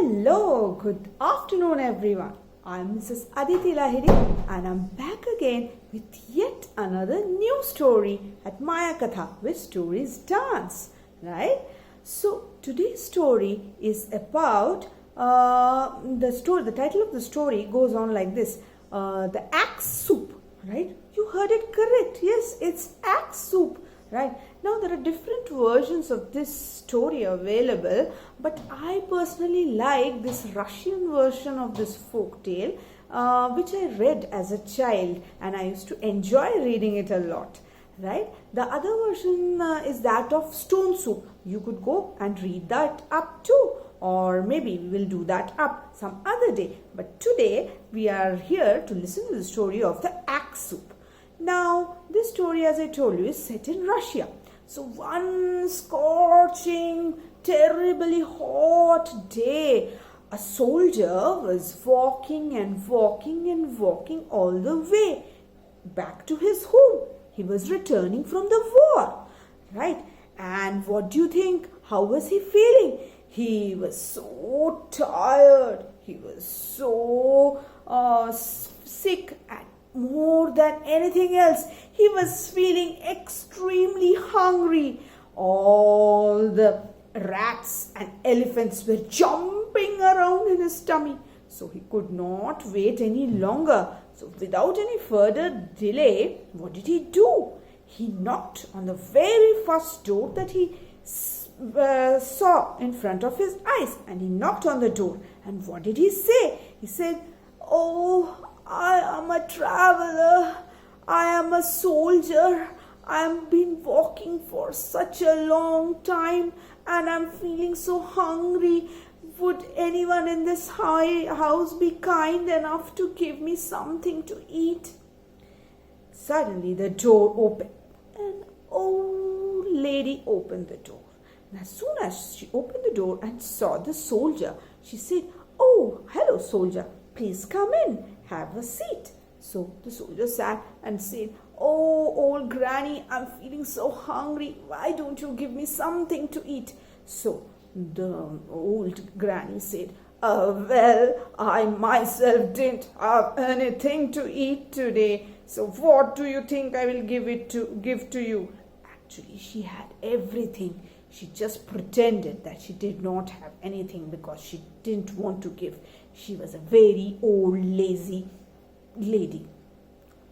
Hello, good afternoon everyone. I'm Mrs. Aditi Lahiri and I'm back again with yet another new story at Maya Katha where stories dance, right? So today's story is about the title of the story goes on like this, the axe soup, right? You heard it correct. Yes, it's axe soup. Right. Now there are different versions of this story available, but I personally like this Russian version of this folk tale, which I read as a child and I used to enjoy reading it a lot. Right. The other version is that of stone soup. You could go and read that up too, or maybe we will do that up some other day. But today we are here to listen to the story of the axe soup. Now, this story, as I told you, is set in Russia. So, one scorching, terribly hot day, a soldier was walking and walking and walking all the way back to his home. He was returning from the war, right? And what do you think? How was he feeling? He was so tired. He was so sick and more than anything else, he was feeling extremely hungry. All the rats and elephants were jumping around in his tummy. So he could not wait any longer. So without any further delay, what did he do? He knocked on the very first door that he saw in front of his eyes. And he knocked on the door. And what did he say? He said, "Oh, I am a traveler. I am a soldier. I have been walking for such a long time and I'm feeling so hungry. Would anyone in this house be kind enough to give me something to eat?" Suddenly the door opened. An old lady opened the door. And as soon as she opened the door and saw the soldier, she said, "Oh, hello soldier. Please come in. Have a seat." So the soldier sat and said, "Oh, old granny, I'm feeling so hungry. Why don't you give me something to eat?" So the old granny said, "Well, I myself didn't have anything to eat today. So what do you think I will give to you?" Actually, she had everything. She just pretended that she did not have anything because she didn't want to give. She was a very old, lazy lady.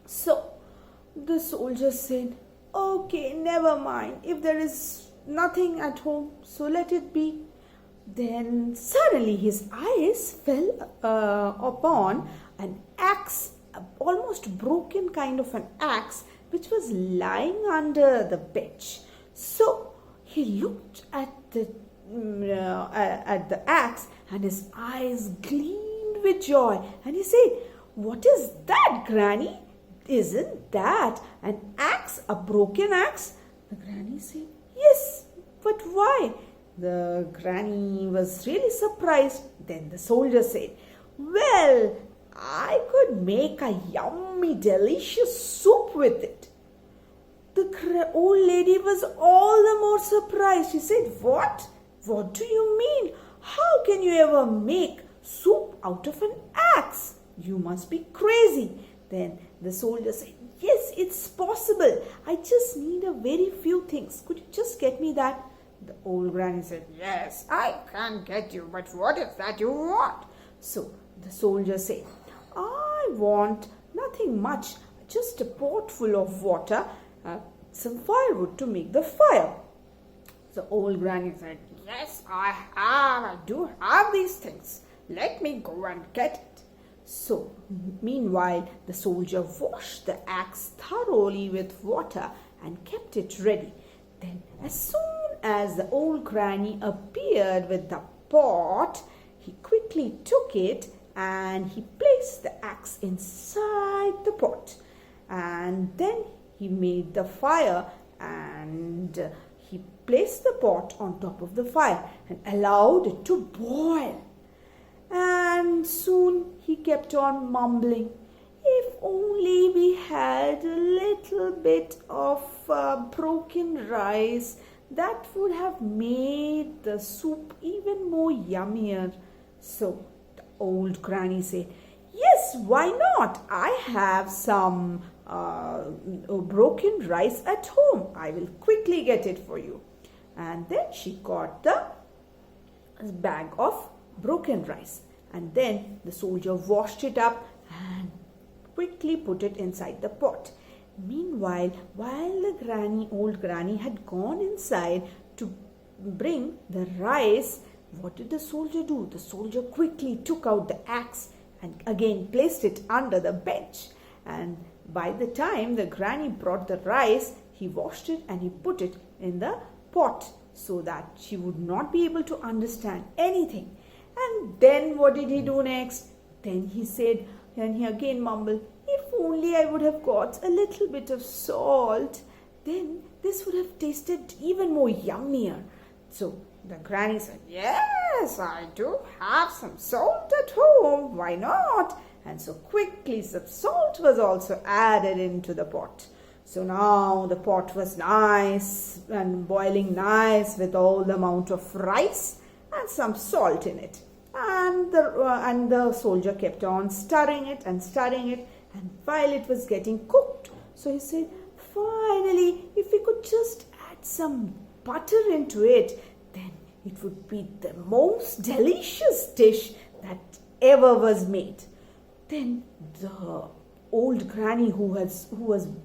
So the soldier said, "Okay, never mind. If there is nothing at home, so let it be." Then suddenly his eyes fell upon an axe, almost broken kind of an axe, which was lying under the bench. So he looked at the axe and his eyes gleamed with joy and he said, "What is that, Granny? Isn't that an axe, a broken axe?" The granny said, "Yes, but why?" The granny was really surprised. Then the soldier said, "Well, I could make a yummy, delicious soup with it." The old lady was all the more surprised. She said, "What? What do you mean? How can you ever make soup out of an axe? You must be crazy." Then the soldier said, "Yes, it's possible. I just need a very few things. Could you just get me that?" The old granny said, "Yes, I can get you, but what is that you want?" So the soldier said, "I want nothing much, just a pot full of water, some firewood to make the fire." The old granny said, "Yes, I do have these things. Let me go and get it." So, meanwhile, the soldier washed the axe thoroughly with water and kept it ready. Then, as soon as the old granny appeared with the pot, he quickly took it and he placed the axe inside the pot. And then he made the fire and he placed the pot on top of the fire and allowed it to boil. And soon he kept on mumbling, "If only we had a little bit of broken rice, that would have made the soup even more yummier." So the old granny said, "Yes, why not? I have some broken rice at home. I will quickly get it for you." And then she got the bag of broken rice. And then the soldier washed it up and quickly put it inside the pot. Meanwhile, while the old granny had gone inside to bring the rice, what did the soldier do? The soldier quickly took out the axe and again placed it under the bench. And by the time the granny brought the rice, he washed it and he put it in the pot so that she would not be able to understand anything. And then what did he do next? Then he said, and he again mumbled, "If only I would have got a little bit of salt, then this would have tasted even more yummier." So the granny said, "Yes, I do have some salt at home. Why not?" And so quickly some salt was also added into the pot. So now the pot was nice and boiling nice with all the amount of rice and some salt in it. And the soldier kept on stirring it, and while it was getting cooked, so he said, "Finally, if we could just add some butter into it, then it would be the most delicious dish that ever was made." Then the old granny who was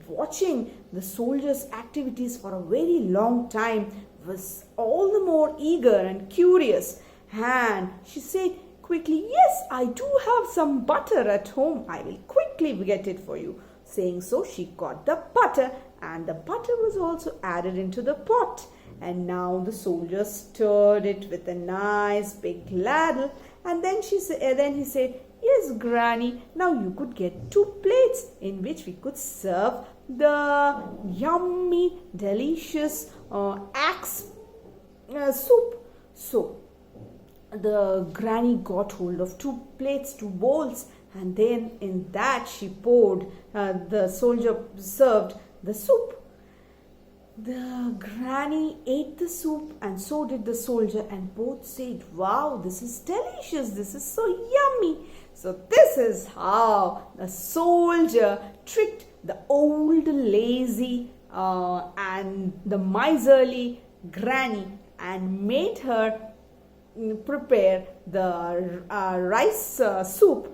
watching the soldier's activities for a very long time was all the more eager and curious, and she said quickly, "Yes, I do have some butter at home. I will quickly get it for you." Saying so, she got the butter, and the butter was also added into the pot. And now the soldier stirred it with a nice big ladle, and then he said, "Yes, Granny, now you could get 2 plates in which we could serve the yummy, delicious axe soup." So the granny got hold of 2 plates, 2 bowls, and then in that she poured, the soldier served the soup. The granny ate the soup and so did the soldier, and both said, "Wow, this is delicious, this is so yummy." So this is how the soldier tricked the old lazy and the miserly granny and made her prepare the rice soup,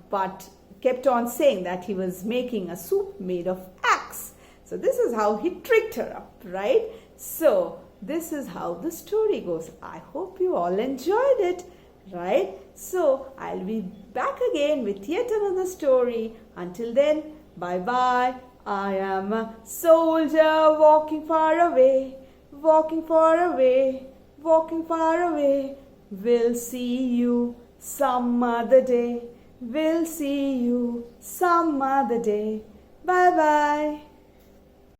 but kept on saying that he was making a soup made of axe. So this is how he tricked her up, right? So this is how the story goes. I hope you all enjoyed it, right? So I'll be back again with yet another story. Until then, bye-bye. I am a soldier walking far away, walking far away, walking far away. We'll see you some other day. We'll see you some other day. Bye-bye.